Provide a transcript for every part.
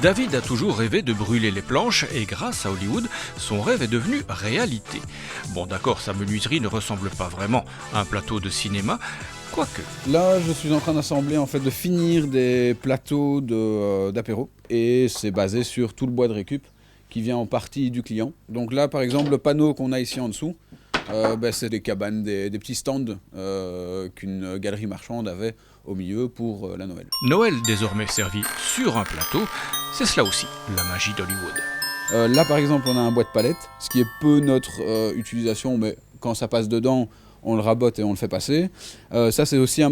David a toujours rêvé de brûler les planches et grâce à Hollywood, son rêve est devenu réalité. Bon d'accord, sa menuiserie ne ressemble pas vraiment à un plateau de cinéma, quoique. Là, je suis en train d'assembler, de finir des plateaux d'apéro. Et c'est basé sur tout le bois de récup qui vient en partie du client. Donc là, par exemple, le panneau qu'on a ici en dessous, c'est des cabanes, des petits stands qu'une galerie marchande avait au milieu pour la Noël. Noël désormais servi sur un plateau, c'est cela aussi la magie d'Hollywood. Là, par exemple, on a un bois de palette, ce qui est peu notre utilisation, mais quand ça passe dedans, on le rabote et on le fait passer. Ça, c'est aussi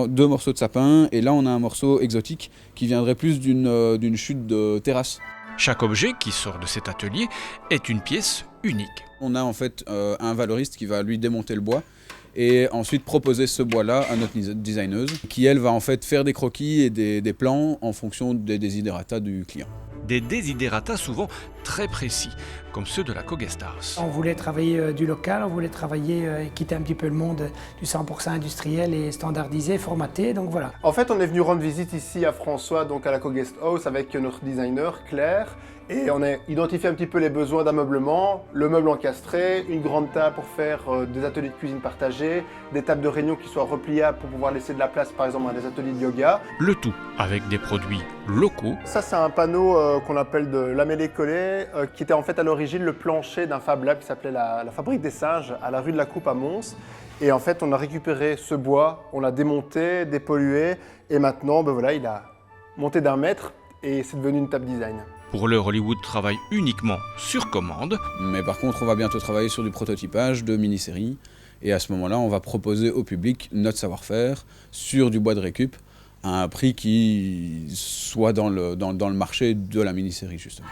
deux morceaux de sapin, et là, on a un morceau exotique qui viendrait plus d'une chute de terrasse. Chaque objet qui sort de cet atelier est une pièce unique. On a en fait un valoriste qui va lui démonter le bois et ensuite proposer ce bois-là à notre designeuse qui, elle, va en fait faire des croquis et des plans en fonction des desiderata du client. Des desiderata souvent très précis, comme ceux de la Coguesthouse. On voulait travailler du local, on voulait travailler, quitter un petit peu le monde du 100% industriel et standardisé, formaté, donc voilà. En fait, on est venu rendre visite ici à François, donc à la Coguesthouse, avec notre designer Claire. Et on a identifié un petit peu les besoins d'ameublement, le meuble encastré, une grande table pour faire des ateliers de cuisine partagés, des tables de réunion qui soient repliables pour pouvoir laisser de la place par exemple à des ateliers de yoga. Le tout avec des produits locaux. Ça c'est un panneau qu'on appelle de lamellé-collé, qui était en fait à l'origine le plancher d'un Fab Lab qui s'appelait la Fabrique des Singes à la rue de la Coupe à Mons. Et en fait on a récupéré ce bois, on l'a démonté, dépollué et maintenant voilà, il a monté d'1 mètre et c'est devenu une table design. Pour l'heure, Hollywood travaille uniquement sur commande. Mais par contre, on va bientôt travailler sur du prototypage de mini-séries. Et à ce moment-là, on va proposer au public notre savoir-faire sur du bois de récup à un prix qui soit dans le marché de la mini-série, justement.